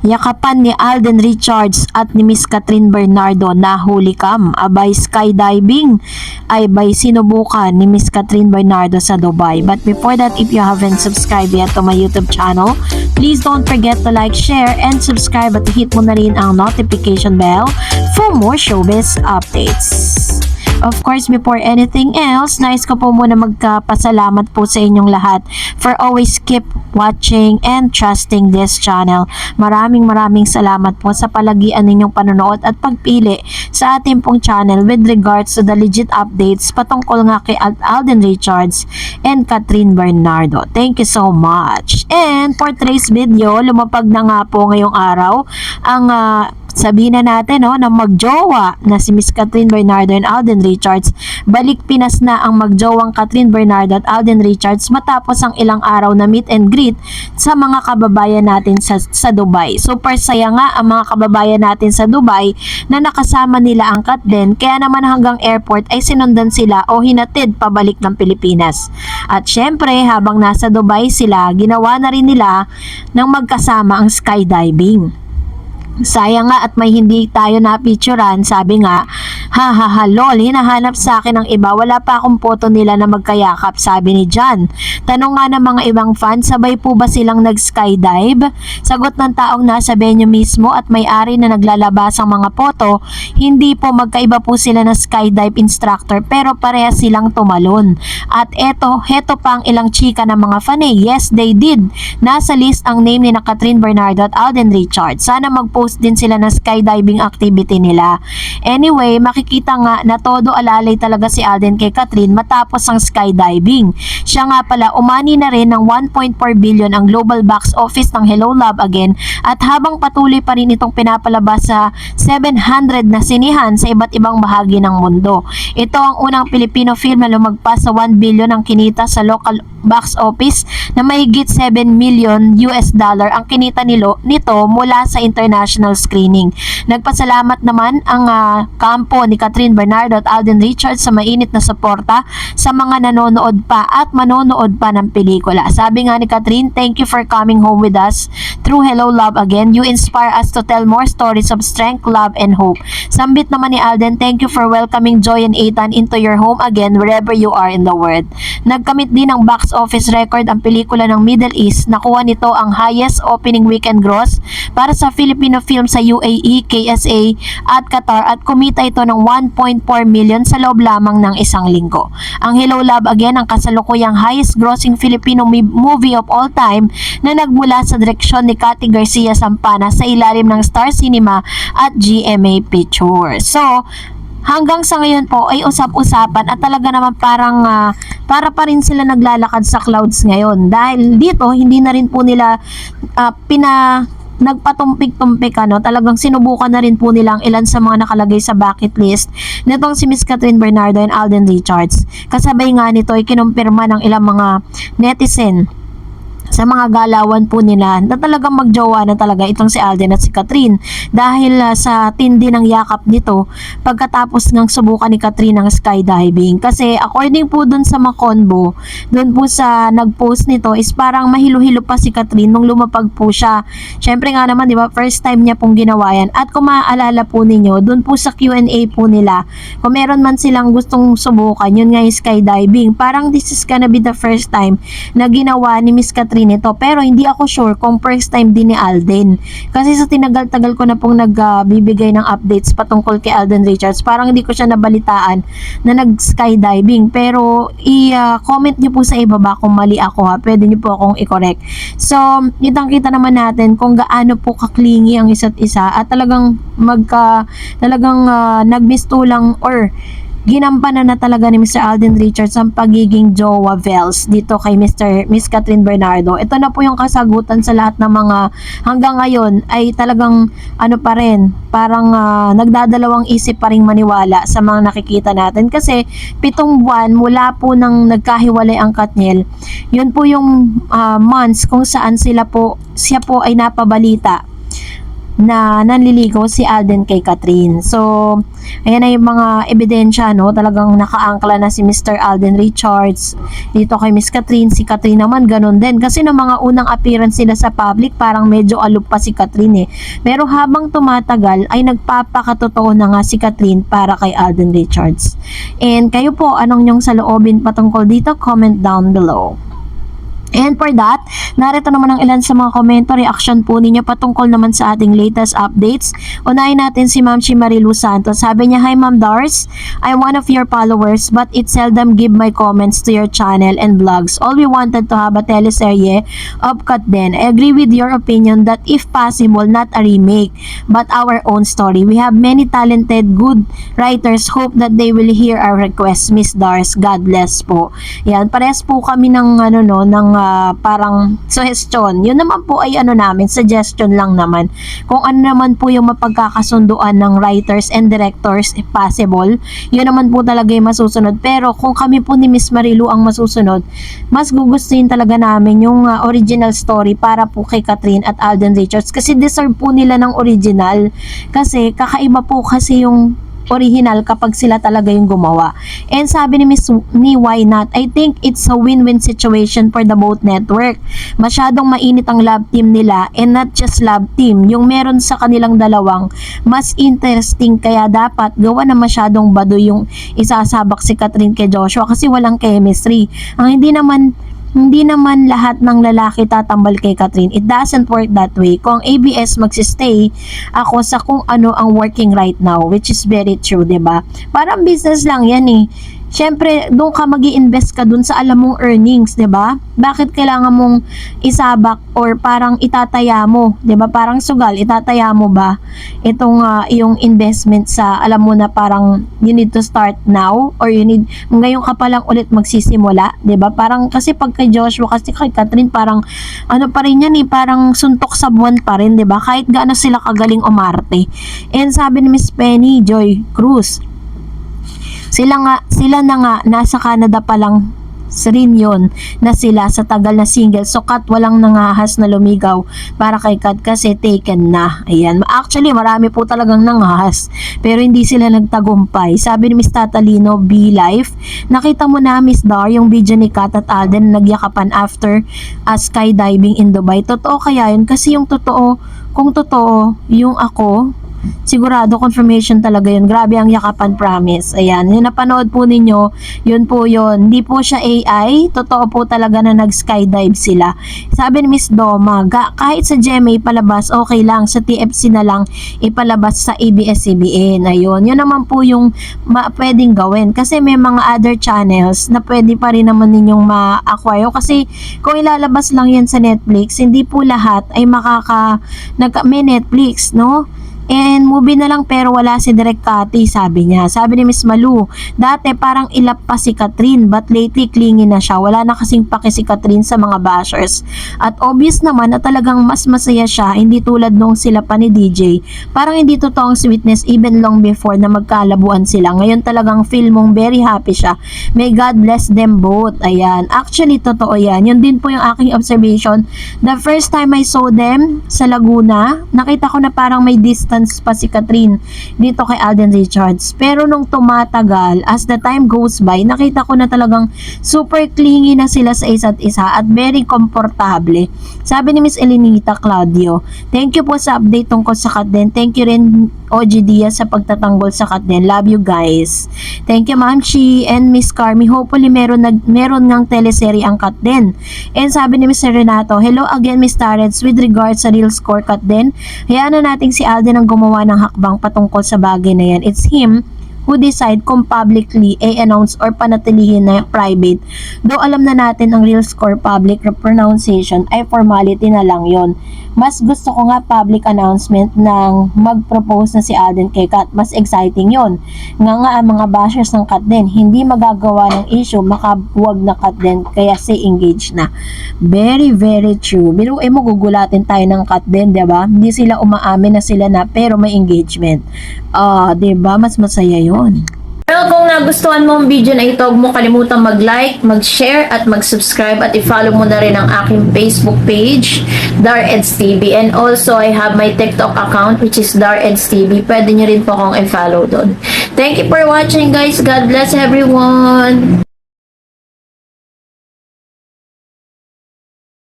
Yakapan ni Alden Richards at ni Miss Catherine Bernardo na huli cam. Abay skydiving ay by sinubukan ni Miss Catherine Bernardo sa Dubai. But before that, if you haven't subscribed yet to my YouTube channel, please don't forget to like, share, and subscribe at hit mo na rin ang notification bell for more showbiz updates. Of course, before anything else, nais ko po muna magpasalamat po sa inyong lahat for always keep watching and trusting this channel. Maraming salamat po sa palagian ninyong panonood at pagpili sa ating pong channel with regards to the legit updates patungkol nga kay Alden Richards and Catherine Bernardo. Thank you so much. And for today's video, lumapag na nga po ngayong araw ang sabihin na natin na magjowa na si Miss Catherine Bernardo and Alden Richards. Balik Pinas na ang magjowang Catherine Bernardo at Alden Richards matapos ang ilang araw na meet and greet sa mga kababayan natin sa Dubai. Super saya nga ang mga kababayan natin sa Dubai na nakasama nila ang Katden, kaya naman hanggang airport ay sinundan sila o hinatid pabalik ng Pilipinas. At syempre habang nasa Dubai sila, ginawa na rin nila ng magkasama ang skydiving. Sayang nga at may hindi tayo napicturan, sabi nga, ha lol, hinahanap sa akin ng iba, wala pa akong photo nila na magkayakap, sabi ni John. Tanong nga ng mga ibang fans, sabay po ba silang nag-skydive? Sagot ng taong nasa venue mismo at may-ari na naglalabas ang mga photo, hindi po, magkaiba po sila na skydive instructor pero pareha silang tumalon. At heto pa ang ilang chika ng mga fanay, yes they did. Nasa list ang name ni Catherine Bernardo at Alden Richards. Sana mag-post din sila ng skydiving activity nila. Anyway, makikita nga na todo alalay talaga si Alden kay Catherine matapos ang skydiving. Siya nga pala, umani na rin ng 1.4 billion ang global box office ng Hello Love Again at habang patuloy pa rin itong pinapalabas sa 700 na sinihan sa iba't ibang bahagi ng mundo. Ito ang unang Filipino film na lumagpas sa 1 billion ang kinita sa local box office na mahigit 7 million US dollar ang kinita nito mula sa international screening. Nagpasalamat naman ang kampo ni Catherine Bernardo at Alden Richards sa mainit na suporta sa mga nanonood pa at manonood pa ng pelikula. Sabi nga ni Catherine, thank you for coming home with us through Hello Love Again. You inspire us to tell more stories of strength, love, and hope. Sambit naman ni Alden, thank you for welcoming Joy and Ethan into your home again wherever you are in the world. Nagkamit din ng box office record ang pelikula ng Middle East. Nakuha nito ang highest opening weekend gross para sa Filipino film sa UAE, KSA at Qatar at kumita ito ng 1.4 million sa loob lamang ng isang linggo. Ang Hello Love Again ang kasalukuyang highest grossing Filipino movie of all time na nagmula sa direksyon ni Cathy Garcia Sampana sa ilalim ng Star Cinema at GMA Pictures. So, hanggang sa ngayon po ay usap-usapan at talaga naman parang para pa rin sila naglalakad sa clouds ngayon dahil dito hindi na rin po nila nagpatumpik-tumpik talagang sinubukan na rin po nilang ilan sa mga nakalagay sa bucket list nitong si Miss Catherine Bernardo and Alden Richards. Kasabay nga nito ay kinumpirma ng ilang mga netizen sa mga galawan po nila na talagang magjowa na talaga itong si Alden at si Catherine dahil sa tindi ng yakap nito pagkatapos ng subukan ni Catherine ng skydiving. Kasi according po dun sa Maconbo, dun po sa nagpost nito is parang mahilo-hilo pa si Catherine nung lumapag po siya. Syempre nga naman, di ba, first time niya pong ginawa yan. At kung maaalala po ninyo, dun po sa Q&A po nila, kung meron man silang gustong subukan, yun nga yung skydiving. Parang this is gonna be the first time na ginawa ni Miss Catherine ito, pero hindi ako sure kung first time din ni Alden kasi sa tinagal-tagal ko na pong nagbibigay ng updates patungkol kay Alden Richards, parang hindi ko siya nabalitaan na nag-skydiving. Pero i-comment nyo po sa ibaba kung mali ako, pwede nyo po akong i-correct. So kitang-kita naman natin kung gaano po kaklingi ang isa't isa at talagang nagmistulang or ginampanan na talaga ni Mr. Alden Richards ang pagiging jowa Vels dito kay Miss Catherine Bernardo. Ito na po yung kasagutan sa lahat ng mga hanggang ngayon ay talagang pa rin, parang nagdadalawang isip pa rin maniwala sa mga nakikita natin kasi 7 buwan mula po nang nagkahiwalay ang Katniel, yun po yung months kung saan siya po ay napabalita na nanliligaw si Alden kay Catherine. So, ayan na yung mga ebidensya, no? Talagang nakaangkla na si Mr. Alden Richards dito kay Miss Catherine. Si Catherine naman ganun din. Kasi nung mga unang appearance sila sa public, parang medyo aloof pa si Catherine eh. Pero habang tumatagal, ay nagpapakatotoo na nga si Catherine para kay Alden Richards. And kayo po, anong nyong saloobin patungkol dito? Comment down below. And for that, narito naman ang ilan sa mga komento, reaction po ninyo patungkol naman sa ating latest updates. Unahin natin si Ma'am Marilu Santos. Sabi niya, "Hi Ma'am Dars, I'm one of your followers but it seldom give my comments to your channel and vlogs. All we wanted to have a teleserye of Katden. I agree with your opinion that if possible, not a remake, but our own story. We have many talented, good writers. Hope that they will hear our request. Miss Dars, God bless po." Yan, parehas po kami ng parang suggestion. Yun naman po ay namin, suggestion lang naman. Kung ano naman po yung mapagkakasunduan ng writers and directors if possible, yun naman po talaga yung masusunod. Pero kung kami po ni Miss Marilu ang masusunod, mas gugustuhin talaga namin yung original story para po kay Catherine at Alden Richards kasi deserve po nila ng original. Kasi kakaiba po kasi yung original kapag sila talaga yung gumawa. And sabi ni Why Not, I think it's a win-win situation for the both network. Masyadong mainit ang love team nila and not just love team. Yung meron sa kanilang dalawang mas interesting kaya dapat gawa na masyadong baduy yung isasabak si Catherine kay Joshua kasi walang chemistry. Ang hindi naman lahat ng lalaki tatambal kay Catherine. It doesn't work that way. Kung ABS magsistay ako sa kung ano ang working right now, which is very true, 'di ba? Parang business lang 'yan eh. Siyempre, doon ka magi-invest ka doon sa alam mong earnings, 'di ba? Bakit kailangan mong isabak or parang itataya mo, 'di ba? Parang sugal, itataya mo ba itong iyong investment sa alam mo na parang you need to start now or you need ngayon ka pa lang ulit magsisimula, 'di ba? Parang kasi pag kay Joshua kasi kay Catherine parang ano pa rin yan eh, parang suntok sa buwan pa rin, 'di ba? Kahit gaano sila kagaling umarte. And sabi ni Miss Penny Joy Cruz, sila na nga nasa Canada pa lang rin yun na sila sa tagal na single. So Kat walang nangahas na lumigaw para kay Kat kasi taken na. Ayan. Actually marami po talagang nangahas pero hindi sila nagtagumpay. Sabi ni Miss Tatalino B Life, nakita mo na Miss Dar yung video ni Kat at Alden na nagyakapan after skydiving in Dubai. Totoo kaya yun? Kasi yung totoo, kung totoo yung ako, sigurado confirmation talaga yun. Grabe ang yakapan, promise. Ayan, yung napanood po ninyo, yun po yun. Hindi po siya AI, totoo po talaga na nag-skydive sila. Sabi ni Miss Doma, kahit sa GMA palabas, okay lang. Sa TFC na lang ipalabas sa ABS-CBN. Ayun, yun naman po yung pwedeng gawin. Kasi may mga other channels na pwede pa rin naman ninyong ma-acquire. Kasi kung ilalabas lang yan sa Netflix, hindi po lahat ay may Netflix, no? And movie na lang pero wala si Direk Cathy, sabi niya. Sabi ni Miss Malu, dati parang ilap pa si Catherine but lately clingy na siya. Wala na kasing paki si Catherine sa mga bashers. At obvious naman na talagang mas masaya siya, hindi tulad nung sila pa ni DJ. Parang hindi totoong sweetness even long before na magkalabuan sila. Ngayon talagang feel mong very happy siya. May God bless them both. Ayan. Actually, totoo yan. Yun din po yung aking observation. The first time I saw them sa Laguna, nakita ko na parang may distance pa si Catherine dito kay Alden Richards. Pero nung tumatagal, as the time goes by, nakita ko na talagang super clingy na sila sa isa't isa at very komportable. Sabi ni Miss Elenita Claudio, thank you po sa update tungkol sa Katden. Thank you rin OG Diaz sa pagtatanggol sa Katden. Love you guys. Thank you Ma'am Chi and Miss Carmi. Hopefully meron ngang teleserye ang Katden. And sabi ni Mr. Renato, hello again Miss Tarets, with regards sa real score Katden. Hayaan na natin si Alden ang gumawa ng hakbang patungkol sa bagay na yan. It's him who decide kung publicly i-announce or panatilihin na private. Though alam na natin ang real score public pronunciation ay formality na lang yon. Mas gusto ko nga public announcement ng mag-propose na si Alden kay Kat. Mas exciting yon. Nga ang mga bashers ng Kat din, hindi magagawa ng issue, makabuwag na Kat din, kaya say engage na. Very, very true. Biruin mo, gugulatin tayo ng Kat din, diba? Hindi sila umaamin na sila na, pero may engagement. Diba? Mas masaya yon. Well, kung nagustuhan mo ang video na ito, huwag mo kalimutang mag-like, mag-share, at mag-subscribe, at i-follow mo na rin ang aking Facebook page, DarEds TV. And also, I have my TikTok account, which is DarEds TV. Pwede nyo rin po akong i-follow doon. Thank you for watching, guys. God bless everyone!